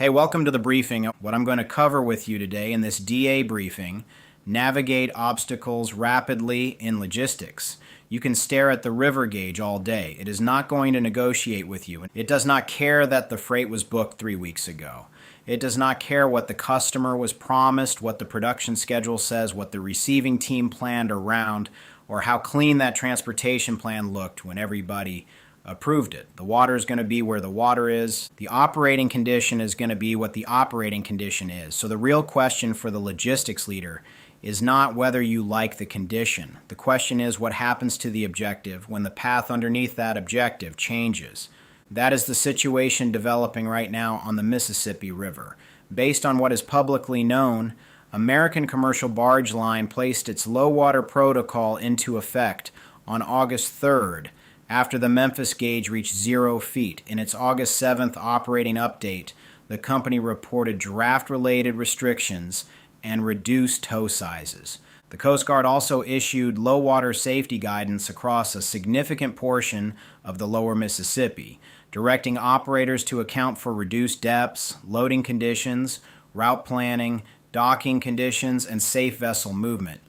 Hey, welcome to the briefing. What I'm going to cover with you today in this DA briefing, navigate obstacles rapidly in logistics. You can stare at the river gauge all day. It is not going to negotiate with you. It does not care that the freight was booked 3 weeks ago. It does not care what the customer was promised, what the production schedule says, what the receiving team planned around, or how clean that transportation plan looked when everybody approved it. The water is going to be where the water is. The operating condition is going to be what the operating condition is. So the real question for the logistics leader is not whether you like the condition. The question is what happens to the objective when the path underneath that objective changes. That is the situation developing right now on the Mississippi River. Based on what is publicly known, American Commercial Barge Line placed its low water protocol into effect on August 3rd. After the Memphis gauge reached 0 feet. In its August 7th operating update, the company reported draft-related restrictions and reduced tow sizes. The Coast Guard also issued low water safety guidance across a significant portion of the lower Mississippi, directing operators to account for reduced depths, loading conditions, route planning, docking conditions, and safe vessel movement.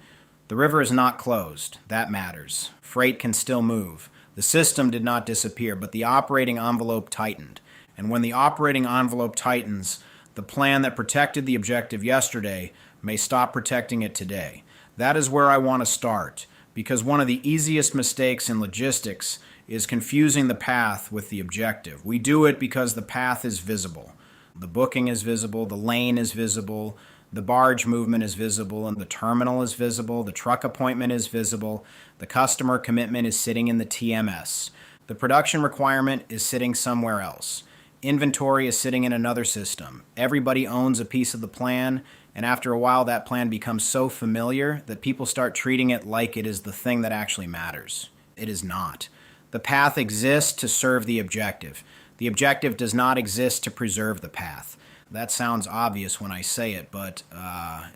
The river is not closed. That matters. Freight can still move. The system did not disappear, but the operating envelope tightened. And when the operating envelope tightens, the plan that protected the objective yesterday may stop protecting it today. That is where I want to start, because one of the easiest mistakes in logistics is confusing the path with the objective. We do it because the path is visible. The booking is visible, the lane is visible, the barge movement is visible, and the terminal is visible, the truck appointment is visible, the customer commitment is sitting in the TMS. The production requirement is sitting somewhere else. Inventory is sitting in another system. Everybody owns a piece of the plan, and after a while that plan becomes so familiar that people start treating it like it is the thing that actually matters. It is not. The path exists to serve the objective. The objective does not exist to preserve the path. That sounds obvious when I say it, but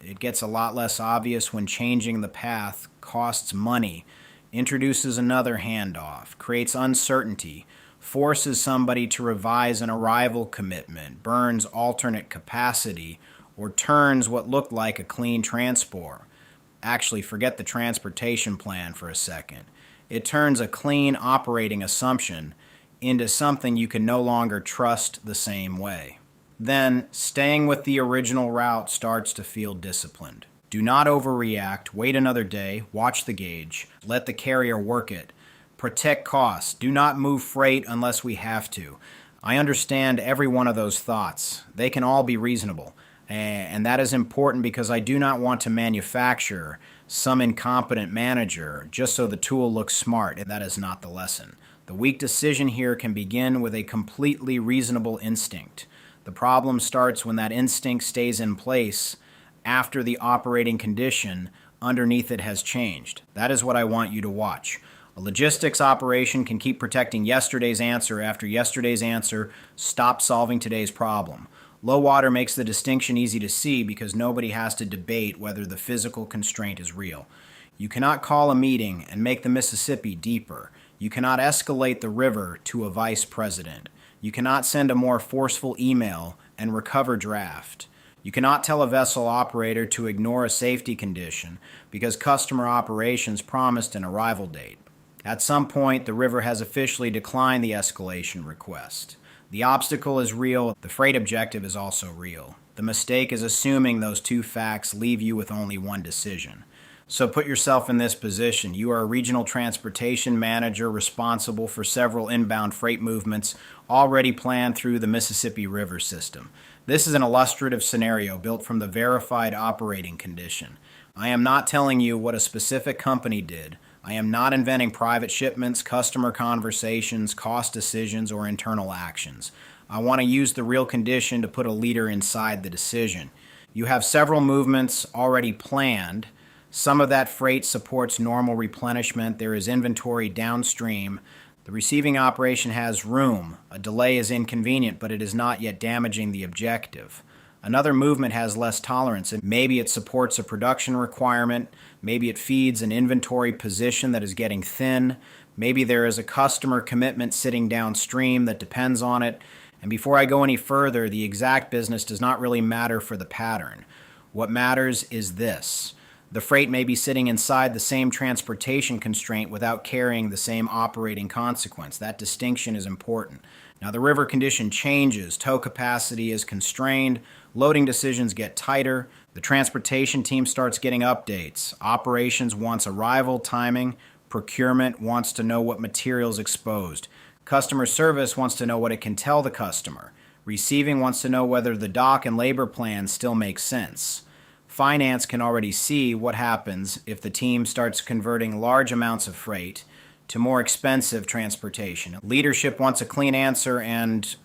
it gets a lot less obvious when changing the path costs money, introduces another handoff, creates uncertainty, forces somebody to revise an arrival commitment, burns alternate capacity, or turns what looked like a clean transport. Actually, forget the transportation plan for a second. It turns a clean operating assumption into something you can no longer trust the same way. Then, staying with the original route starts to feel disciplined. Do not overreact, wait another day, watch the gauge, let the carrier work it. Protect costs, do not move freight unless we have to. I understand every one of those thoughts. They can all be reasonable. And that is important because I do not want to manufacture some incompetent manager just so the tool looks smart, and that is not the lesson. The weak decision here can begin with a completely reasonable instinct. The problem starts when that instinct stays in place after the operating condition underneath it has changed. That is what I want you to watch. A logistics operation can keep protecting yesterday's answer after yesterday's answer stops solving today's problem. Low water makes the distinction easy to see because nobody has to debate whether the physical constraint is real. You cannot call a meeting and make the Mississippi deeper. You cannot escalate the river to a vice president. You cannot send a more forceful email and recover draft. You cannot tell a vessel operator to ignore a safety condition because customer operations promised an arrival date. At some point, the river has officially declined the escalation request. The obstacle is real. The freight objective is also real. The mistake is assuming those two facts leave you with only one decision. So put yourself in this position. You are a regional transportation manager responsible for several inbound freight movements already planned through the Mississippi River system. This is an illustrative scenario built from the verified operating condition. I am not telling you what a specific company did. I am not inventing private shipments, customer conversations, cost decisions, or internal actions. I want to use the real condition to put a leader inside the decision. You have several movements already planned. Some of that freight supports normal replenishment. There is inventory downstream. The receiving operation has room. A delay is inconvenient, but it is not yet damaging the objective. Another movement has less tolerance, and maybe it supports a production requirement. Maybe it feeds an inventory position that is getting thin. Maybe there is a customer commitment sitting downstream that depends on it. And before I go any further, the exact business does not really matter for the pattern. What matters is this. The freight may be sitting inside the same transportation constraint without carrying the same operating consequence. That distinction is important. Now, the river condition changes. Tow capacity is constrained. Loading decisions get tighter. The transportation team starts getting updates. Operations wants arrival timing. Procurement wants to know what materials exposed. Customer service wants to know what it can tell the customer. Receiving wants to know whether the dock and labor plans still make sense. Finance can already see what happens if the team starts converting large amounts of freight to more expensive transportation. Leadership wants a clean answer, and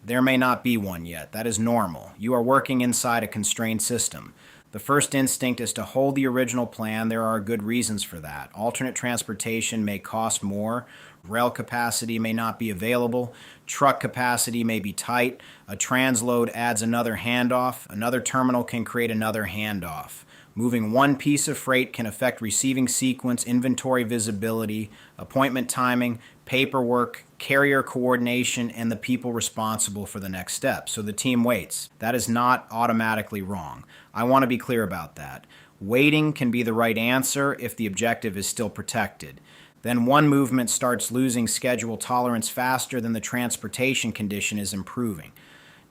there may not be one yet. That is normal. You are working inside a constrained system. The first instinct is to hold the original plan. There are good reasons for that. Alternate transportation may cost more. Rail capacity may not be available. Truck capacity may be tight. A transload adds another handoff. Another terminal can create another handoff. Moving one piece of freight can affect receiving sequence, inventory visibility, appointment timing, paperwork, carrier coordination, and the people responsible for the next step. So the team waits. That is not automatically wrong. I want to be clear about that. Waiting can be the right answer if the objective is still protected. Then one movement starts losing schedule tolerance faster than the transportation condition is improving.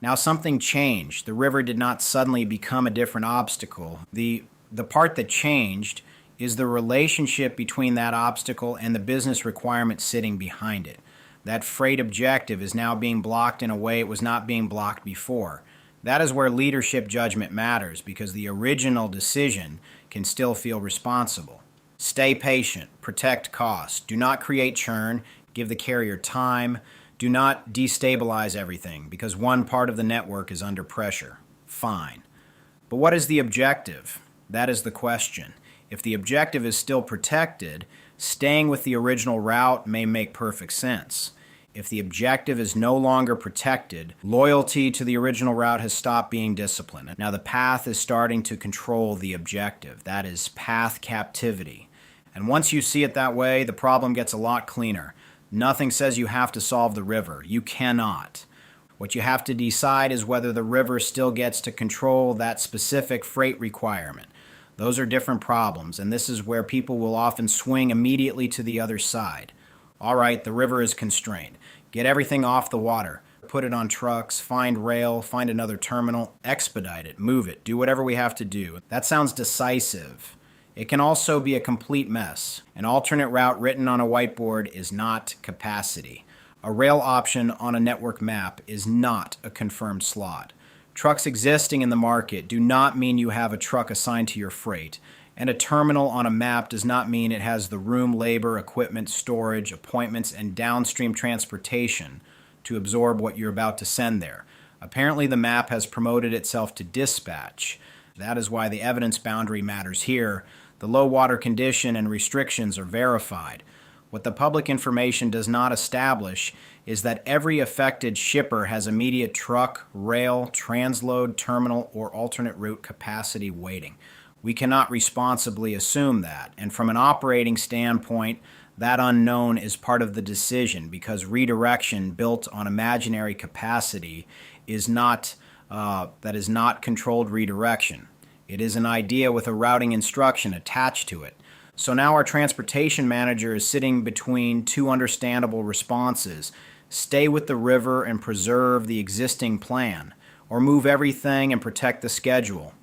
Now something changed. The river did not suddenly become a different obstacle. The part that changed is the relationship between that obstacle and the business requirement sitting behind it. That freight objective is now being blocked in a way it was not being blocked before. That is where leadership judgment matters, because the original decision can still feel responsible. Stay patient, protect costs, do not create churn, give the carrier time, do not destabilize everything because one part of the network is under pressure. Fine. But what is the objective? That is the question. If the objective is still protected, staying with the original route may make perfect sense. If the objective is no longer protected, loyalty to the original route has stopped being disciplined. Now the path is starting to control the objective. That is path captivity. And once you see it that way, the problem gets a lot cleaner. Nothing says you have to solve the river. You cannot. What you have to decide is whether the river still gets to control that specific freight requirement. Those are different problems, and this is where people will often swing immediately to the other side. All right, the river is constrained. Get everything off the water. Put it on trucks, find rail, find another terminal, expedite it, move it, do whatever we have to do. That sounds decisive. It can also be a complete mess. An alternate route written on a whiteboard is not capacity. A rail option on a network map is not a confirmed slot. Trucks existing in the market do not mean you have a truck assigned to your freight. And a terminal on a map does not mean it has the room, labor, equipment, storage, appointments, and downstream transportation to absorb what you're about to send there. Apparently the map has promoted itself to dispatch. That is why the evidence boundary matters here. The low water condition and restrictions are verified. What the public information does not establish is that every affected shipper has immediate truck, rail, transload, terminal, or alternate route capacity waiting. We cannot responsibly assume that, and from an operating standpoint, that unknown is part of the decision because redirection built on imaginary capacity is not controlled redirection. It is an idea with a routing instruction attached to it. So now our transportation manager is sitting between two understandable responses. Stay with the river and preserve the existing plan, or move everything and protect the schedule.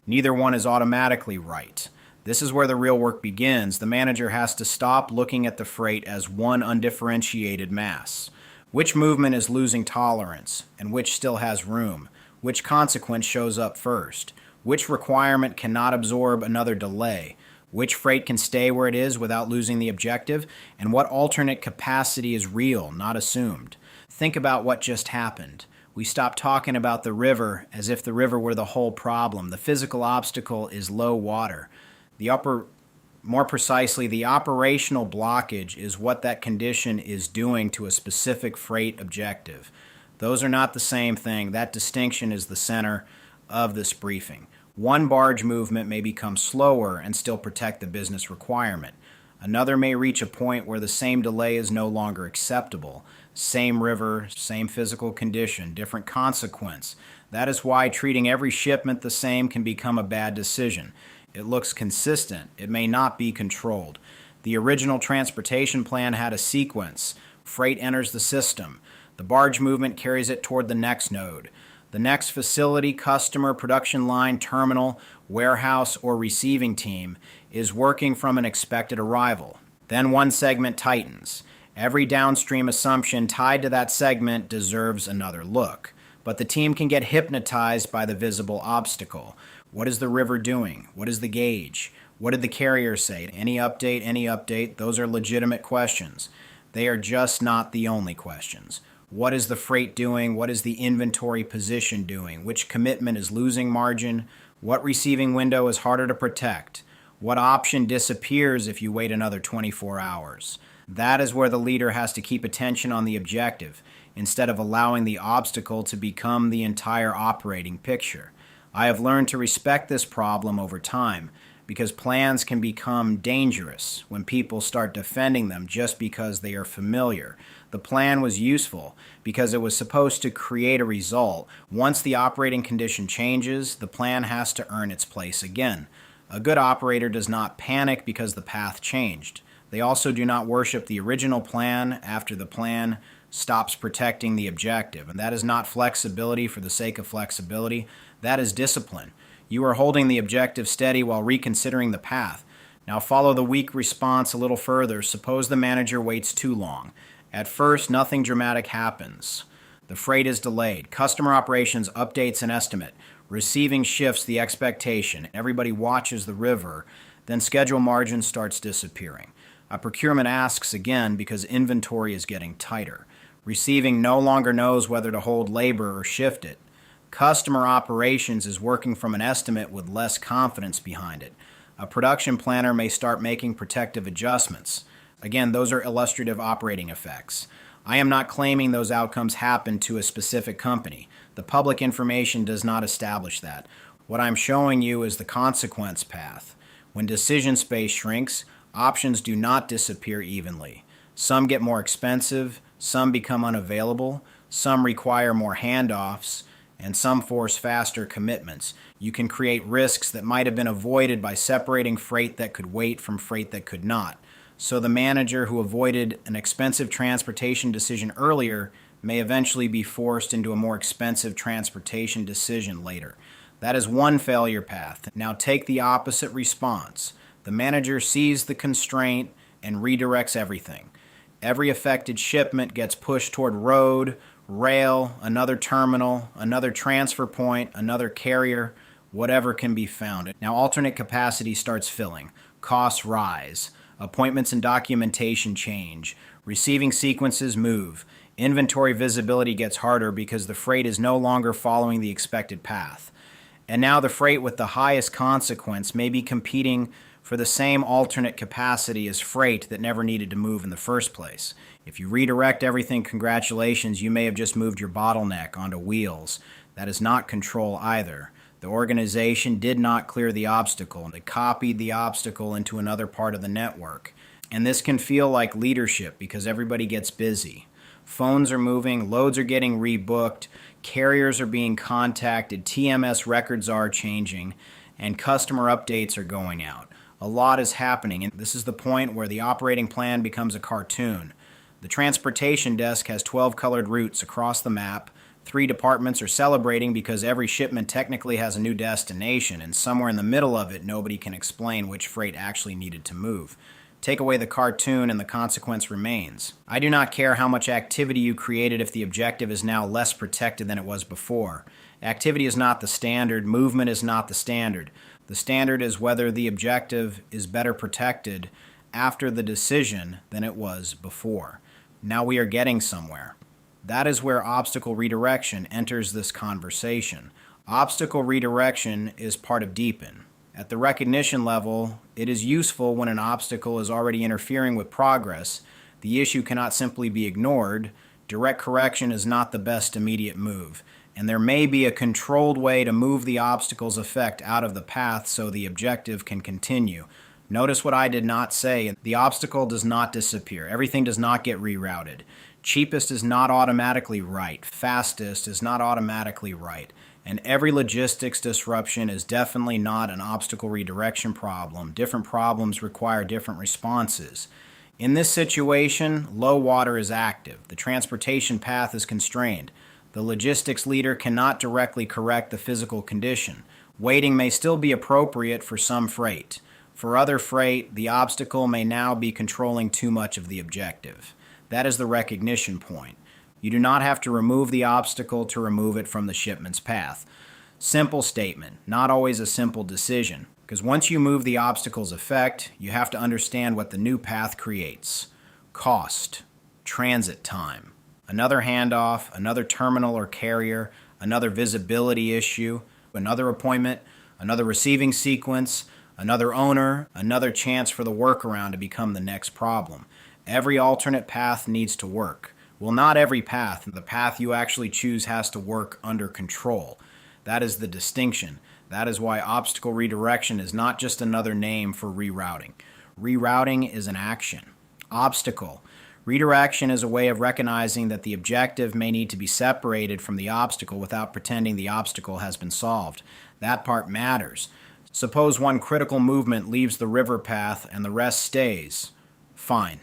Neither one is automatically right. This is where the real work begins. The manager has to stop looking at the freight as one undifferentiated mass. Which movement is losing tolerance, and which still has room? Which consequence shows up first? Which requirement cannot absorb another delay? Which freight can stay where it is without losing the objective? And what alternate capacity is real, not assumed? Think about what just happened. We stopped talking about the river as if the river were the whole problem. The physical obstacle is low water. More precisely, the operational blockage is what that condition is doing to a specific freight objective. Those are not the same thing. That distinction is the center of this briefing. One barge movement may become slower and still protect the business requirement. Another may reach a point where the same delay is no longer acceptable. same river, same physical condition, different consequence. That is why treating every shipment the same can become a bad decision. It looks consistent. It may not be controlled. The original transportation plan had a sequence. Freight enters the system. The barge movement carries it toward the next node. The next facility, customer, production line, terminal, warehouse, or receiving team is working from an expected arrival. Then one segment tightens. Every downstream assumption tied to that segment deserves another look. But the team can get hypnotized by the visible obstacle. What is the river doing? What is the gauge? What did the carrier say? Any update? Any update? Those are legitimate questions. They are just not the only questions. What is the freight doing? What is the inventory position doing? Which commitment is losing margin? What receiving window is harder to protect? What option disappears if you wait another 24 hours? That is where the leader has to keep attention on the objective, instead of allowing the obstacle to become the entire operating picture. I have learned to respect this problem over time, because plans can become dangerous when people start defending them just because they are familiar. The plan was useful because it was supposed to create a result. Once the operating condition changes, the plan has to earn its place again. A good operator does not panic because the path changed. They also do not worship the original plan after the plan stops protecting the objective. And that is not flexibility for the sake of flexibility. That is discipline. You are holding the objective steady while reconsidering the path. Now follow the weak response a little further. Suppose the manager waits too long. At first, nothing dramatic happens. The freight is delayed. Customer operations updates an estimate. Receiving shifts the expectation. Everybody watches the river. Then schedule margin starts disappearing. A procurement asks again because inventory is getting tighter. Receiving no longer knows whether to hold labor or shift it. Customer operations is working from an estimate with less confidence behind it. A production planner may start making protective adjustments. Again, those are illustrative operating effects. I am not claiming those outcomes happen to a specific company. The public information does not establish that. What I'm showing you is the consequence path. When decision space shrinks, options do not disappear evenly. Some get more expensive, some become unavailable, some require more handoffs, and some force faster commitments. You can create risks that might have been avoided by separating freight that could wait from freight that could not. So the manager who avoided an expensive transportation decision earlier may eventually be forced into a more expensive transportation decision later. That is one failure path. Now take the opposite response. The manager sees the constraint and redirects everything. Every affected shipment gets pushed toward road, rail, another terminal, another transfer point, another carrier, whatever can be found. Now alternate capacity starts filling. Costs rise. Appointments and documentation change. Receiving sequences move. Inventory visibility gets harder because the freight is no longer following the expected path. And now the freight with the highest consequence may be competing for the same alternate capacity as freight that never needed to move in the first place. If you redirect everything, congratulations, you may have just moved your bottleneck onto wheels. That is not control either. The organization did not clear the obstacle. They copied the obstacle into another part of the network. And this can feel like leadership because everybody gets busy. Phones are moving, loads are getting rebooked, carriers are being contacted, TMS records are changing, and customer updates are going out. A lot is happening, and this is the point where the operating plan becomes a cartoon. The transportation desk has 12 colored routes across the map. 3 departments are celebrating because every shipment technically has a new destination, and somewhere in the middle of it, nobody can explain which freight actually needed to move. Take away the cartoon and the consequence remains. I do not care how much activity you created if the objective is now less protected than it was before. Activity is not the standard. Movement is not the standard. The standard is whether the objective is better protected after the decision than it was before. Now we are getting somewhere. That is where obstacle redirection enters this conversation. Obstacle redirection is part of deepen. At the recognition level, it is useful when an obstacle is already interfering with progress. The issue cannot simply be ignored. Direct correction is not the best immediate move, and there may be a controlled way to move the obstacle's effect out of the path so the objective can continue. Notice what I did not say. The obstacle does not disappear. Everything does not get rerouted. Cheapest is not automatically right. Fastest is not automatically right. And every logistics disruption is definitely not an obstacle redirection problem. Different problems require different responses. In this situation, low water is active. The transportation path is constrained. The logistics leader cannot directly correct the physical condition. Waiting may still be appropriate for some freight. For other freight, the obstacle may now be controlling too much of the objective. That is the recognition point. You do not have to remove the obstacle to remove it from the shipment's path. Simple statement, not always a simple decision, because once you move the obstacle's effect, you have to understand what the new path creates. Cost, transit time, another handoff, another terminal or carrier, another visibility issue, another appointment, another receiving sequence, another owner, another chance for the workaround to become the next problem. Every alternate path needs to work. Well, not every path. The path you actually choose has to work under control. That is the distinction. That is why obstacle redirection is not just another name for rerouting. Rerouting is an action. Obstacle. Redirection is a way of recognizing that the objective may need to be separated from the obstacle without pretending the obstacle has been solved. That part matters. Suppose one critical movement leaves the river path and the rest stays. Fine.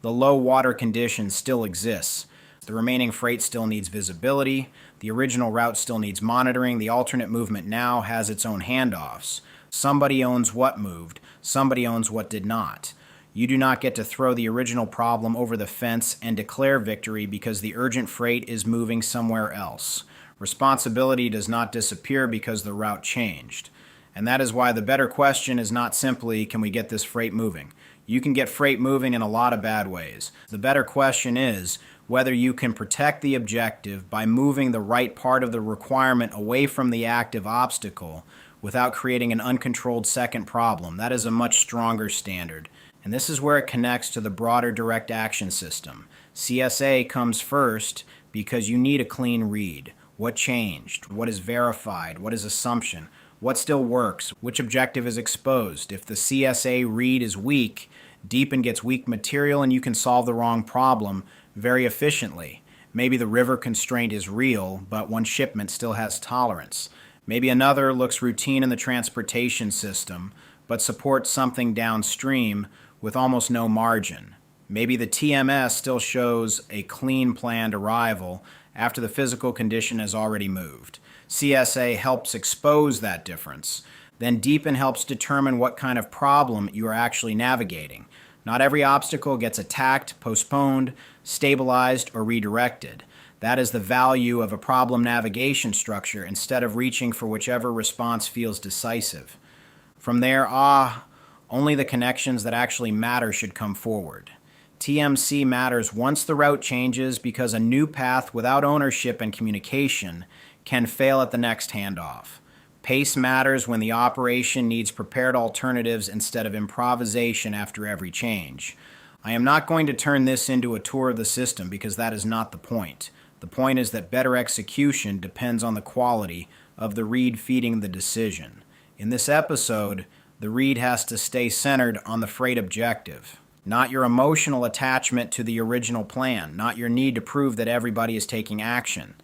The low water condition still exists. The remaining freight still needs visibility. The original route still needs monitoring. The alternate movement now has its own handoffs. Somebody owns what moved. Somebody owns what did not. You do not get to throw the original problem over the fence and declare victory because the urgent freight is moving somewhere else. Responsibility does not disappear because the route changed. And that is why the better question is not simply, can we get this freight moving? You can get freight moving in a lot of bad ways. The better question is whether you can protect the objective by moving the right part of the requirement away from the active obstacle without creating an uncontrolled second problem. That is a much stronger standard. And this is where it connects to the broader direct action system. CSA comes first because you need a clean read. What changed? What is verified? What is assumption? What still works? Which objective is exposed? If the CSA read is weak, Deepen gets weak material and you can solve the wrong problem very efficiently. Maybe the river constraint is real, but one shipment still has tolerance. Maybe another looks routine in the transportation system, but supports something downstream with almost no margin. Maybe the TMS still shows a clean planned arrival after the physical condition has already moved. CSA helps expose that difference. Then Deepen helps determine what kind of problem you are actually navigating. Not every obstacle gets attacked, postponed, stabilized, or redirected. That is the value of a problem navigation structure instead of reaching for whichever response feels decisive. From there, only the connections that actually matter should come forward. TMC matters once the route changes because a new path without ownership and communication can fail at the next handoff. Pace matters when the operation needs prepared alternatives instead of improvisation after every change. I am not going to turn this into a tour of the system because that is not the point. The point is that better execution depends on the quality of the read feeding the decision. In this episode, the read has to stay centered on the freight objective, not your emotional attachment to the original plan, not your need to prove that everybody is taking action.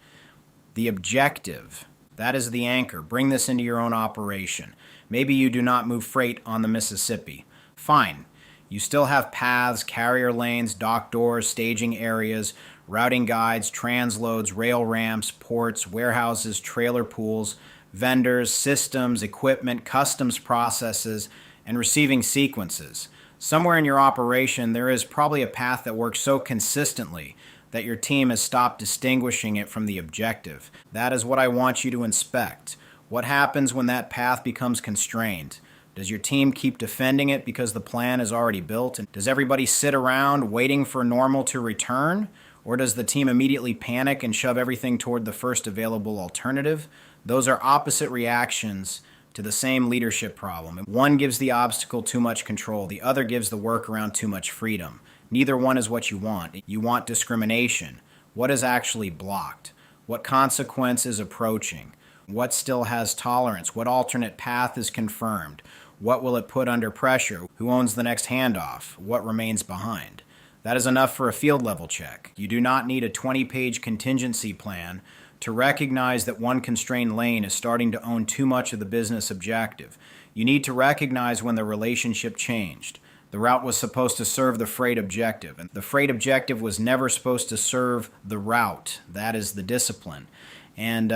The objective, that is the anchor. Bring this into your own operation. Maybe you do not move freight on the Mississippi. Fine. You still have paths, carrier lanes, dock doors, staging areas, routing guides, transloads, rail ramps, ports, warehouses, trailer pools, vendors, systems, equipment, customs processes, and receiving sequences. Somewhere in your operation, there is probably a path that works so consistently that your team has stopped distinguishing it from the objective. That is what I want you to inspect. What happens when that path becomes constrained? Does your team keep defending it because the plan is already built? And does everybody sit around waiting for normal to return? Or does the team immediately panic and shove everything toward the first available alternative? Those are opposite reactions to the same leadership problem. One gives the obstacle too much control. The other gives the workaround too much freedom. Neither one is what you want. You want discrimination. What is actually blocked? What consequence is approaching? What still has tolerance? What alternate path is confirmed? What will it put under pressure? Who owns the next handoff? What remains behind? That is enough for a field level check. You do not need a 20-page contingency plan to recognize that one constrained lane is starting to own too much of the business objective. You need to recognize when the relationship changed. The route was supposed to serve the freight objective, and the freight objective was never supposed to serve the route. That is the discipline. And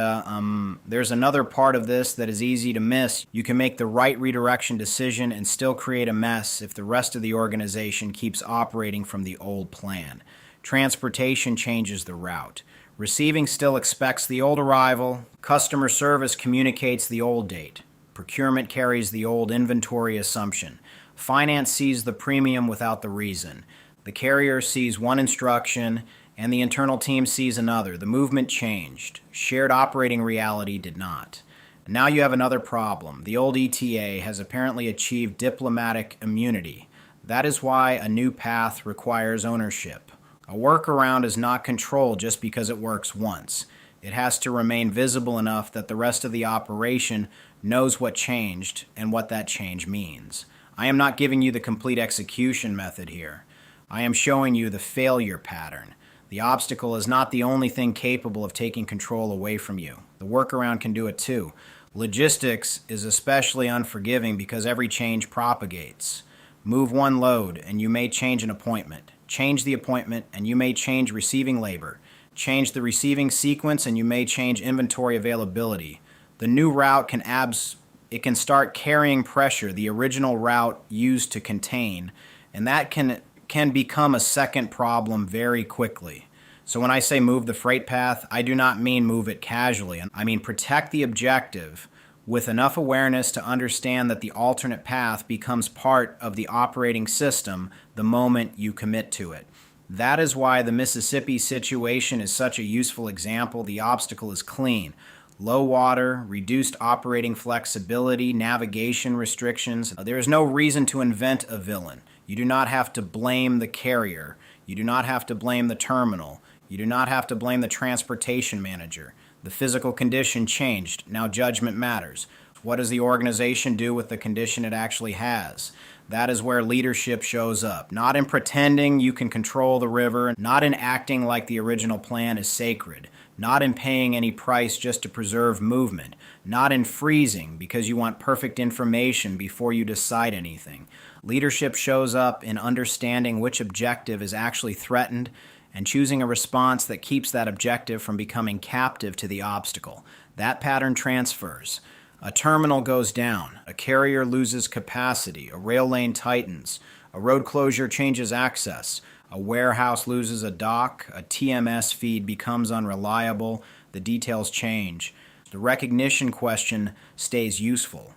there's another part of this that is easy to miss. You can make the right redirection decision and still create a mess if the rest of the organization keeps operating from the old plan. Transportation changes the route. Receiving still expects the old arrival. Customer service communicates the old date. Procurement carries the old inventory assumption. Finance sees the premium without the reason. The carrier sees one instruction, and the internal team sees another. The movement changed. Shared operating reality did not. Now you have another problem. The old ETA has apparently achieved diplomatic immunity. That is why a new path requires ownership. A workaround is not controlled just because it works once. It has to remain visible enough that the rest of the operation knows what changed and what that change means. I am not giving you the complete execution method here. I am showing you the failure pattern. The obstacle is not the only thing capable of taking control away from you. The workaround can do it too. Logistics is especially unforgiving because every change propagates. Move one load and you may change an appointment. Change the appointment and you may change receiving labor. Change the receiving sequence and you may change inventory availability. The new route can start carrying pressure the original route used to contain, and that can become a second problem very quickly. So when I say move the freight path, I do not mean move it casually. I mean protect the objective with enough awareness to understand that the alternate path becomes part of the operating system the moment you commit to it. That is why the Mississippi situation is such a useful example. The obstacle is clean. Low water, reduced operating flexibility, navigation restrictions. There is no reason to invent a villain. You do not have to blame the carrier. You do not have to blame the terminal. You do not have to blame the transportation manager. The physical condition changed. Now judgment matters. What does the organization do with the condition it actually has? That is where leadership shows up. Not in pretending you can control the river, not in acting like the original plan is sacred, not in paying any price just to preserve movement, not in freezing because you want perfect information before you decide anything. Leadership shows up in understanding which objective is actually threatened and choosing a response that keeps that objective from becoming captive to the obstacle. That pattern transfers. A terminal goes down, a carrier loses capacity, a rail lane tightens, a road closure changes access, a warehouse loses a dock, a TMS feed becomes unreliable, the details change. The recognition question stays useful.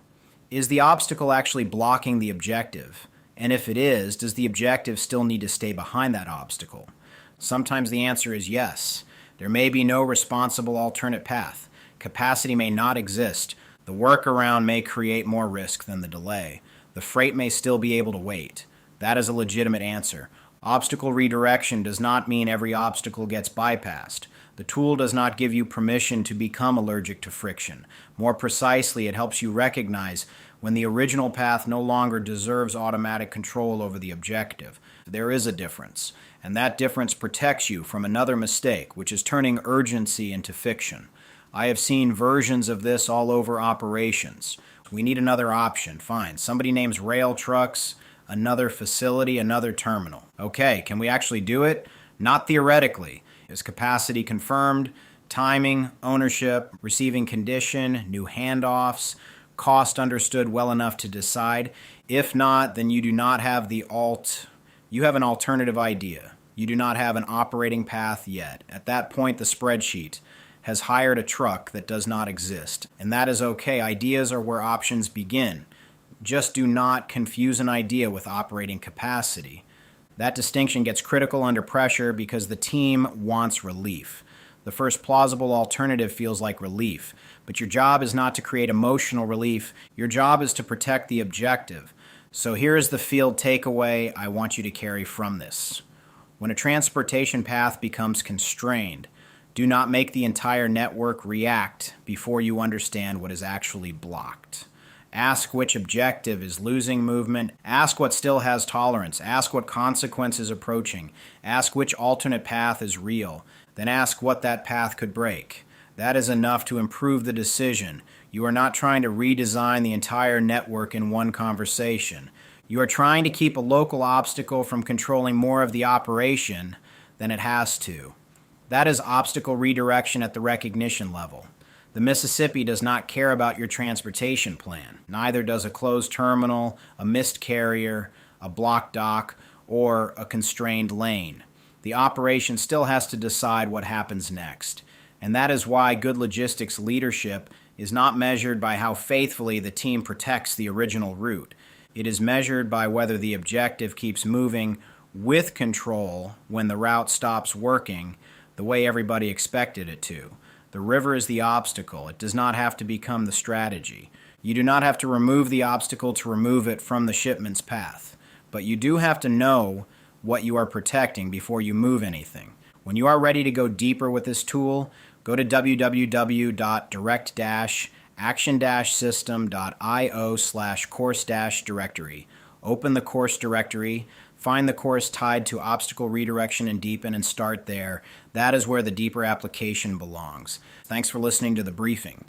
Is the obstacle actually blocking the objective? And if it is, does the objective still need to stay behind that obstacle? Sometimes the answer is yes. There may be no responsible alternate path. Capacity may not exist. The workaround may create more risk than the delay. The freight may still be able to wait. That is a legitimate answer. Obstacle redirection does not mean every obstacle gets bypassed. The tool does not give you permission to become allergic to friction. More precisely, it helps you recognize when the original path no longer deserves automatic control over the objective. There is a difference, and that difference protects you from another mistake, which is turning urgency into fiction. I have seen versions of this all over operations. We need another option. Fine. Somebody names rail trucks, another facility, another terminal. Okay, can we actually do it? Not theoretically. Is capacity confirmed? Timing, ownership, receiving condition, new handoffs, cost understood well enough to decide? If not, then you do not have you have an alternative idea. You do not have an operating path yet. At that point, the spreadsheet has hired a truck that does not exist. And that is okay. Ideas are where options begin. Just do not confuse an idea with operating capacity. That distinction gets critical under pressure because the team wants relief. The first plausible alternative feels like relief, but your job is not to create emotional relief. Your job is to protect the objective. So here is the field takeaway I want you to carry from this. When a transportation path becomes constrained, do not make the entire network react before you understand what is actually blocked. Ask which objective is losing movement. Ask what still has tolerance. Ask what consequence is approaching. Ask which alternate path is real. Then ask what that path could break. That is enough to improve the decision. You are not trying to redesign the entire network in one conversation. You are trying to keep a local obstacle from controlling more of the operation than it has to. That is obstacle redirection at the recognition level. The Mississippi does not care about your transportation plan. Neither does a closed terminal, a missed carrier, a blocked dock, or a constrained lane. The operation still has to decide what happens next. And that is why good logistics leadership is not measured by how faithfully the team protects the original route. It is measured by whether the objective keeps moving with control when the route stops working the way everybody expected it to. The river is the obstacle. It does not have to become the strategy. You do not have to remove the obstacle to remove it from the shipment's path. But you do have to know what you are protecting before you move anything. When you are ready to go deeper with this tool, go to www.direct-action-system.io/course-directory. Open the course directory, find the course tied to obstacle redirection and deepen, and start there. That is where the deeper application belongs. Thanks for listening to the briefing.